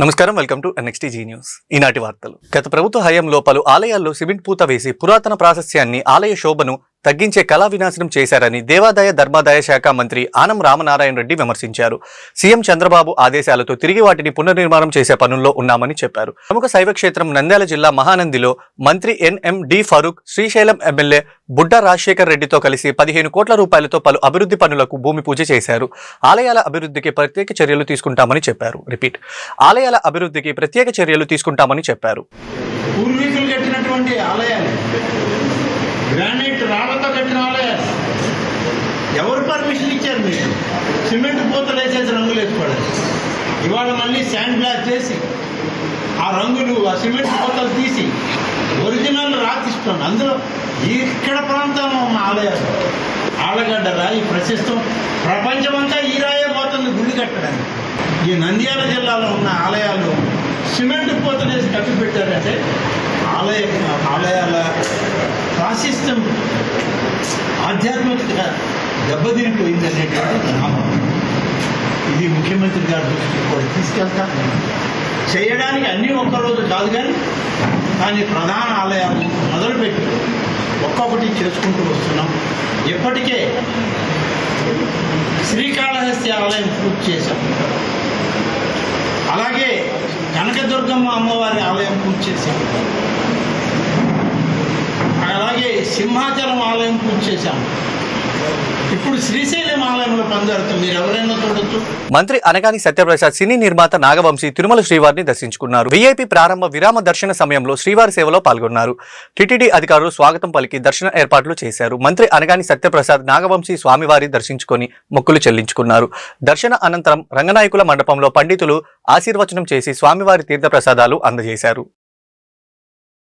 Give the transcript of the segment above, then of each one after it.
నమస్కారం, welcome to NXTG news. ఈనాటి వార్తలు. గత ప్రభుత్వ హయాంలో పలు ఆలయాల్లో సిమెంట్ పూత వేసి పురాతన ప్రాశస్త్యాన్ని, ఆలయ శోభను తగ్గించే కళా వినాశనం చేశారని దేవాదాయ ధర్మాదాయ శాఖ మంత్రి ఆనం రామనారాయణ రెడ్డి విమర్శించారు. సీఎం చంద్రబాబు ఆదేశాలతో తిరిగి వాటిని పునర్నిర్మాణం చేసే పనుల్లో ఉన్నామని చెప్పారు. ప్రముఖ శైవ క్షేత్రం నంద్యాల జిల్లా మహానందిలో మంత్రి NMD ఫరూక్, శ్రీశైలం ఎమ్మెల్యే బుడ్డా రాజశేఖర్ రెడ్డితో కలిసి 15 కోట్ల రూపాయలతో పలు అభివృద్ధి పనులకు భూమి పూజ చేశారు. ఆలయాల అభివృద్ధికి ప్రత్యేక చర్యలు తీసుకుంటామని చెప్పారు. ఆలయాల అభివృద్ధికి ప్రత్యేక చర్యలు తీసుకుంటామని చెప్పారు. పూర్వీకులు కట్టినటువంటి ఆలయాలు, గ్రానైట్ రాళ్లతో కట్టిన ఆలయాలు ఎవరు పర్మిషన్ ఇచ్చారు? మీరు సిమెంట్ పూతలు వేసేసి రంగులు వేసుకోవడం. ఇవాళ మళ్ళీ శాండ్ బ్లాక్ చేసి ఆ రంగులు, ఆ సిమెంట్ పూతలు తీసి ఒరిజినల్ రాతిస్తుంది. అందులో ఇక్కడ ప్రాంతంలో ఉన్న ఆలయాలు, ఆళ్ళగడ్డ రాయి ప్రశస్తం, ప్రపంచమంతా ఈ రాయే పోతుంది గుళ్ళు కట్టడానికి. ఈ నంద్యాల జిల్లాలో ఉన్న ఆలయాలు సిమెంట్ పూతలేసి కప్పి పెట్టారంటే ఆలయాల ప్రాశస్త్యం, ఆధ్యాత్మికత దెబ్బతిరిపోయిందనేటువంటి నమ్మకం. ఇది ముఖ్యమంత్రి గారి దృష్టికి కూడా తీసుకెళ్తా. చేయడానికి అన్నీ ఒక్కరోజు కాదు, కానీ ప్రధాన ఆలయాలు మొదలుపెట్టి ఒక్కొక్కటి చేసుకుంటూ వస్తున్నాం. ఇప్పటికే శ్రీకాళహస్తి ఆలయం పూర్తి చేశాం. అలాగే కనకదుర్గమ్మ అమ్మవారి ఆలయం పూర్తి చేశాం. అలాగే సింహాచలం ఆలయం పూర్తి చేశాం. ఇప్పుడు శ్రీశైలం ఆలయంలో పనిజరుగుతుంది. మీరు ఎవరైనా చూడొచ్చు. మంత్రి అనగాని సత్యప్రసాద్ సినీ నిర్మాత నాగవంశీ తిరుమల శ్రీవారిని దర్శించుకున్నారు. VIP ప్రారంభ విరామ దర్శన సమయంలో శ్రీవారి సేవలో పాల్గొన్నారు. టీటీడీ అధికారులు స్వాగతం పలికి దర్శన ఏర్పాట్లు చేశారు. మంత్రి అనగాని సత్యప్రసాద్ నాగవంశీ స్వామివారి దర్శించుకొని మొక్కులు చెల్లించుకున్నారు. దర్శన అనంతరం రంగనాయకుల మండపంలో పండితులు ఆశీర్వచనం చేసి స్వామివారి తీర్థప్రసాదాలు అందజేశారు.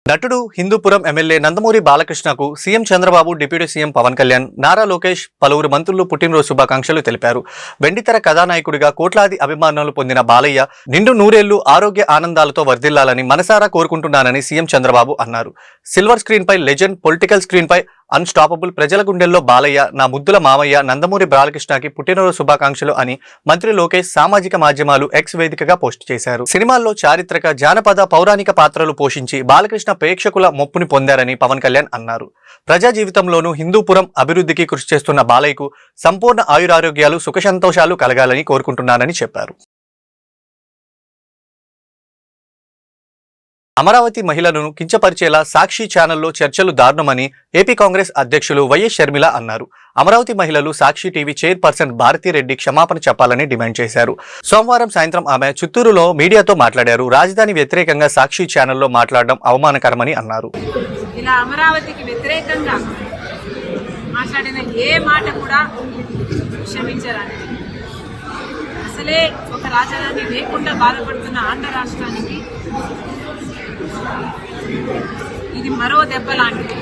నటుడు హిందూపురం ఎమ్మెల్యే నందమూరి బాలకృష్ణకు CM Chandrababu, deputy CM Pawan Kalyan, Nara Lokesh, పలువురు మంత్రులు పుట్టినరోజు శుభాకాంక్షలు తెలిపారు. వెండితెర కథానాయకుడిగా కోట్లాది అభిమానులు పొందిన బాలయ్య నిండు నూరేళ్లు ఆరోగ్య ఆనందాలతో వర్ధిల్లాలని మనసారా కోరుకుంటున్నానని సీఎం చంద్రబాబు అన్నారు. సిల్వర్ స్క్రీన్ పై లెజెండ్, పొలిటికల్ స్క్రీన్ పై అన్స్టాపబుల్, ప్రజల గుండెల్లో బాలయ్య, నా ముద్దుల మామయ్య నందమూరి బాలకృష్ణకి పుట్టినరోజు శుభాకాంక్షలు అని మంత్రి లోకేష్ సామాజిక మాధ్యమాలు X వేదికగా పోస్ట్ చేశారు. సినిమాల్లో చారిత్రక, జానపద, పౌరాణిక పాత్రలు పోషించి బాలకృష్ణ ప్రేక్షకుల మొప్పుని పొందారని పవన్ కళ్యాణ్ అన్నారు. ప్రజా జీవితంలోనూ హిందూపురం అభివృద్ధికి కృషి చేస్తున్న బాలయ్యకు సంపూర్ణ ఆయురారోగ్యాలు, సుఖ సంతోషాలు కలగాలని కోరుకుంటున్నానని చెప్పారు. అమరావతి మహిళలను కించపరిచేలా సాక్షి ఛానల్లో చర్చలు దారుణమని ఏపీ కాంగ్రెస్ అధ్యక్షులు వైఎస్ షర్మిల అన్నారు. అమరావతి మహిళలు సాక్షి టీవీ చైర్పర్సన్ భారతిరెడ్డి క్షమాపణ చెప్పాలని డిమాండ్ చేశారు. సోమవారం సాయంత్రం ఆమె చిత్తూరులో మీడియాతో మాట్లాడారు. రాజధాని వ్యతిరేకంగా సాక్షి ఛానల్లో మాట్లాడడం అవమానకరమని అన్నారు. ఇలా అమరావతికి వ్యతిరేకంగా మాట్లాడిన ఏ మాట కూడా క్షమించరాని, అసలే ఒక రాజధాని లేకుండా బాధపడుతున్న ఆంధ్ర రాష్ట్రానికి ఇది మరో దెబ్బ లాంటిది.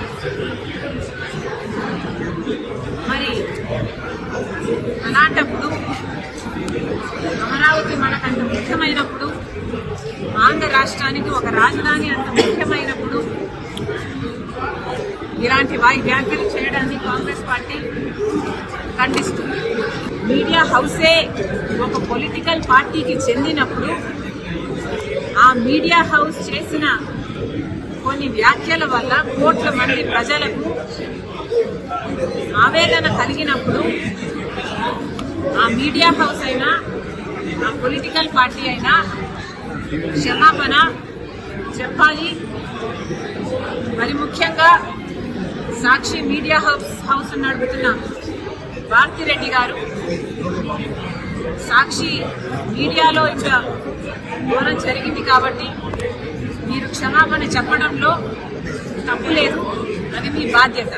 మరి అలాంటప్పుడు అమరావతి మనకంత ముఖ్యమైనప్పుడు, ఆంధ్ర రాష్ట్రానికి ఒక రాజధాని అంత ముఖ్యమైనప్పుడు ఇలాంటి వ్యాఖ్యలు చేయడాన్ని కాంగ్రెస్ పార్టీ ఖండిస్తుంది. మీడియా హౌసే ఒక పొలిటికల్ పార్టీకి చెందినప్పుడు ఆ మీడియా హౌస్ చేసిన కొన్ని వ్యాఖ్యల వల్ల కోట్ల మంది ప్రజలకు ఆవేదన కలిగినప్పుడు ఆ మీడియా హౌస్ అయినా, ఆ పొలిటికల్ పార్టీ అయినా క్షమాపణ చెప్పాలి. మరి ముఖ్యంగా సాక్షి మీడియా హౌస్ నడుపుతున్న భారతిరెడ్డి గారు సాక్షి మీడియాలో ఇంకా ఘోరం జరిగింది కాబట్టి మీరు క్షమాపణ చెప్పడంలో తప్పు లేదు, అది మీ బాధ్యత.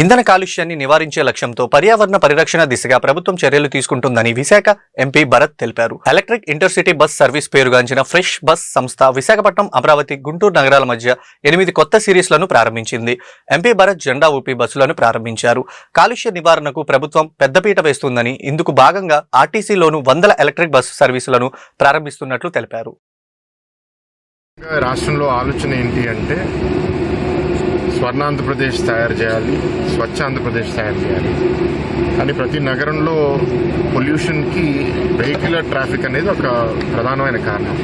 ఇంధన కాలుష్యాన్ని నివారించే లక్ష్యంతో పర్యావరణ పరిరక్షణ దిశగా ప్రభుత్వం చర్యలు తీసుకుంటుందని విశాఖ ఎంపీ భరత్ తెలిపారు. ఎలక్ట్రిక్ ఇంటర్సిటీ బస్ సర్వీస్ పేరుగాంచిన ఫ్రెష్ బస్ సంస్థ విశాఖపట్నం, అమరావతి, గుంటూరు నగరాల మధ్య 8 కొత్త సిరీస్లను ప్రారంభించింది. ఎంపీ భరత్ జెండా ఊపి బస్సులను ప్రారంభించారు. కాలుష్య నివారణకు ప్రభుత్వం పెద్దపీట వేస్తుందని, ఇందుకు భాగంగా ఆర్టీసీలోనూ 100 ఎలక్ట్రిక్ బస్సు సర్వీసులను ప్రారంభిస్తున్నట్లు తెలిపారు. రాష్ట్రంలో ఆలోచన ఏంటి అంటే స్వర్ణ ఆంధ్రప్రదేశ్ తయారు చేయాలి, స్వచ్ఛ ఆంధ్రప్రదేశ్ తయారు చేయాలి. కానీ ప్రతి నగరంలో పొల్యూషన్కి వెహికులర్ ట్రాఫిక్ అనేది ఒక ప్రధానమైన కారణం.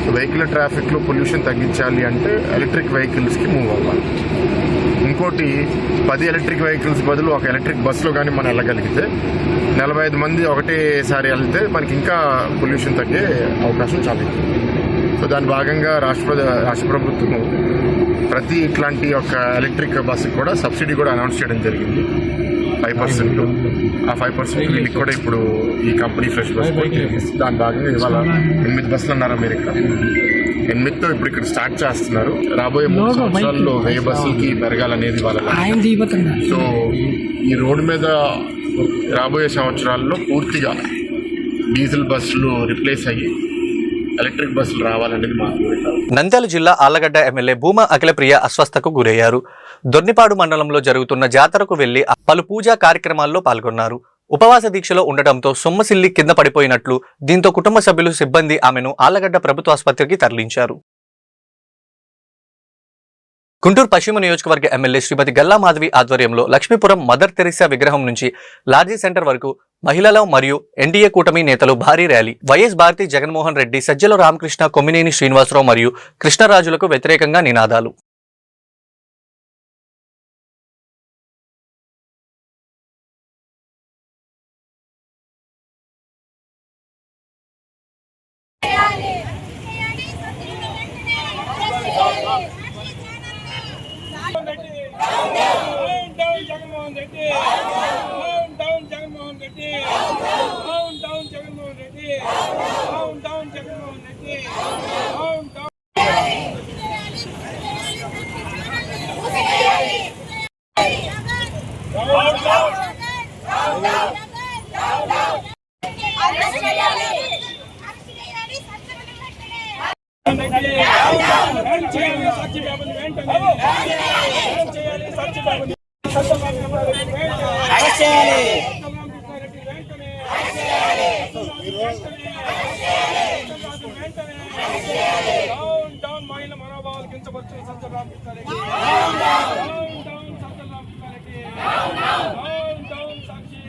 సో వెహికులర్ ట్రాఫిక్లో పొల్యూషన్ తగ్గించాలి అంటే ఎలక్ట్రిక్ వెహికల్స్కి మూవ్ అవ్వాలి. ఇంకోటి 10 ఎలక్ట్రిక్ వెహికల్స్ బదులు ఒక ఎలక్ట్రిక్ బస్సులో కానీ మనం వెళ్ళగలిగితే 45 మంది ఒకటేసారి వెళ్తే మనకి ఇంకా పొల్యూషన్ తగ్గే అవకాశం చాలా ఎక్కువ. సో దాని భాగంగా రాష్ట్ర ప్రభుత్వం ప్రతి ఇట్లాంటి ఒక ఎలక్ట్రిక్ బస్సుకి కూడా సబ్సిడీ కూడా అనౌన్స్ చేయడం జరిగింది 5%. ఆ 5% వీళ్ళకి కూడా ఇప్పుడు ఈ కంపెనీ ఫ్రెష్ బస్ దాని భాగంగా ఇవాళ 8 బస్సులు అన్నారు అమెరికా. 8తో ఇప్పుడు ఇక్కడ స్టార్ట్ చేస్తున్నారు. రాబోయే 3 సంవత్సరాల్లో 1000 బస్సులకి పెరగాలనేది వాళ్ళ. సో ఈ రోడ్డు మీద రాబోయే సంవత్సరాల్లో పూర్తిగా డీజిల్ బస్సులు రిప్లేస్ అయ్యి ఎలక్ట్రిక్ బస్సులు రావాలనేది మా కోరిక. నంద్యాల జిల్లా ఆళ్లగడ్డ ఎమ్మెల్యే భూమా అఖిలప్రియ అస్వస్థకు గురయ్యారు. దొర్నిపాడు మండలంలో జరుగుతున్న జాతరకు వెళ్లి పలు పూజా కార్యక్రమాల్లో పాల్గొన్నారు. ఉపవాస దీక్షలో ఉండటంతో సొమ్మసిల్లి కింద పడిపోయినట్లు, దీంతో కుటుంబ సభ్యులు, సిబ్బంది ఆమెను ఆళ్లగడ్డ ప్రభుత్వ ఆసుపత్రికి తరలించారు. గుంటూరు పశ్చిమ నియోజకవర్గ ఎమ్మెల్యే శ్రీమతి గల్లా మాధవి ఆధ్వర్యంలో లక్ష్మీపురం మదర్ తెరిసా విగ్రహం నుంచి లార్జీ సెంటర్ వరకు మహిళలు మరియు ఎన్డీఏ కూటమి నేతలు భారీ ర్యాలీ. వైఎస్ భారతి, జగన్మోహన్ రెడ్డి, సజ్జల రామకృష్ణ, కొమ్మినేని శ్రీనివాసరావు మరియు కృష్ణరాజులకు వ్యతిరేకంగా నినాదాలు. Jaganmohan Reddy, down Jaganmohan Reddy, down Jaganmohan Reddy, down Jaganmohan Reddy, down. Down మహిళ మనోభావాలు కించవచ్చు సజ్జల రామకృష్ణారెడ్డి, డౌన్ సాక్షి,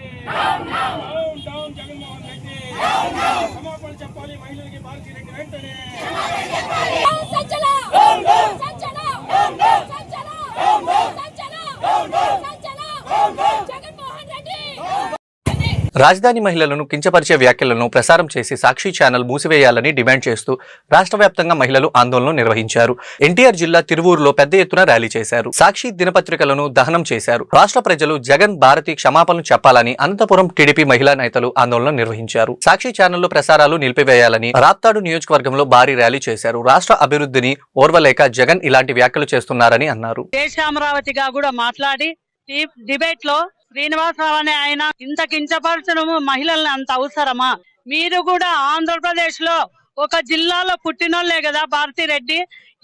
డౌన్ జగన్మోహన్ రెడ్డి, క్షమాపణ చెప్పాలి మహిళలకి భారతీ రెడ్డి వెంటనే. రాజధాని మహిళలను కించపరిచే వ్యాఖ్యలను ప్రసారం చేసి సాక్షి ఛానల్ మూసివేయాలని డిమాండ్ చేస్తూ రాష్ట్ర వ్యాప్తంగా మహిళలు ఆందోళన నిర్వహించారు. ఎన్టీఆర్ జిల్లా తిరువూరులో పెద్ద ఎత్తున ర్యాలీ చేశారు. సాక్షి దినపత్రికలను దహనం చేశారు. రాష్ట్ర ప్రజలు జగన్, భారతి క్షమాపణలు చెప్పాలని అనంతపురం టీడీపీ మహిళా నేతలు ఆందోళన నిర్వహించారు. సాక్షి ఛానల్లో ప్రసారాలు నిలిపివేయాలని రాప్తాడు నియోజకవర్గంలో భారీ ర్యాలీ చేశారు. రాష్ట్ర అభివృద్ధిని ఓర్వలేక జగన్ ఇలాంటి వ్యాఖ్యలు చేస్తున్నారని అన్నారు. అమరావతిగా కూడా మాట్లాడి డిబేట్ లో శ్రీనివాసరావు అనే ఆయన ఇంత కించపరచడము మహిళల్ని అంత అవసరమా? మీరు కూడా ఆంధ్రప్రదేశ్ లో ఒక జిల్లాలో పుట్టినోళ్లే కదా భారతీ రెడ్డి.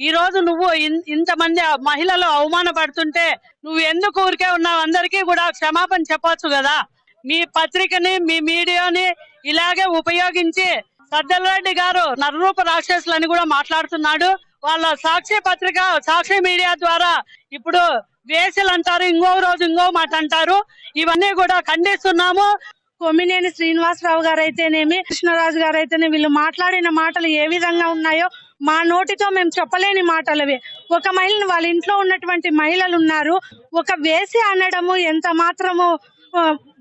ఈ రోజు నువ్వు ఇంతమంది మహిళలు అవమానపడుతుంటే నువ్వు ఎందుకు ఊరికే ఉన్నావు? అందరికీ కూడా క్షమాపణ చెప్పొచ్చు కదా. మీ పత్రికని, మీ మీడియాని ఇలాగే ఉపయోగించి సజ్జల రెడ్డి గారు నరరూప రాక్షసులని కూడా మాట్లాడుతున్నాడు. వాళ్ళ సాక్షి పత్రిక, సాక్షి మీడియా ద్వారా ఇప్పుడు వేసలు అంటారు, ఇంకో రోజు ఇంకో మాట అంటారు. ఇవన్నీ కూడా ఖండిస్తున్నాము. కొమ్మినేని శ్రీనివాసరావు గారు అయితేనేమి, కృష్ణరాజు గారు అయితేనే వీళ్ళు మాట్లాడిన మాటలు ఏ విధంగా ఉన్నాయో మా నోటితో మేము చెప్పలేని మాటలవి. ఒక మహిళను, వాళ్ళ ఇంట్లో ఉన్నటువంటి మహిళలు ఉన్నారు, ఒక వేసి అనడము ఎంత మాత్రము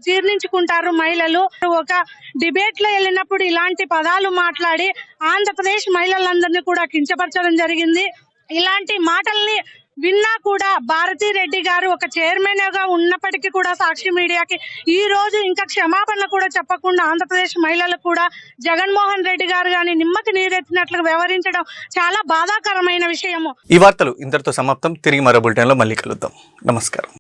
జీర్ణించుకుంటారు మహిళలు. ఒక డిబేట్ లో వెళ్ళినప్పుడు ఇలాంటి పదాలు మాట్లాడి ఆంధ్రప్రదేశ్ మహిళలందరినీ కూడా కించపరచడం జరిగింది. ఇలాంటి మాటల్ని విన్నా కూడా భారతీ రెడ్డి గారు ఒక చైర్మన్ గా ఉన్నప్పటికీ కూడా సాక్షి మీడియాకి ఈ రోజు ఇంకా క్షమాపణ కూడా చెప్పకుండా ఆంధ్రప్రదేశ్ మహిళలకు కూడా జగన్మోహన్ రెడ్డి గారు గాని నిమ్మకి నీరెత్తినట్లు వ్యవహరించడం చాలా బాధాకరమైన విషయము. ఈ వార్తలు ఇంతటితో సమాప్తం. తిరిగి మరో బులెటిన్ లో మళ్ళీ కలుద్దాం. నమస్కారం.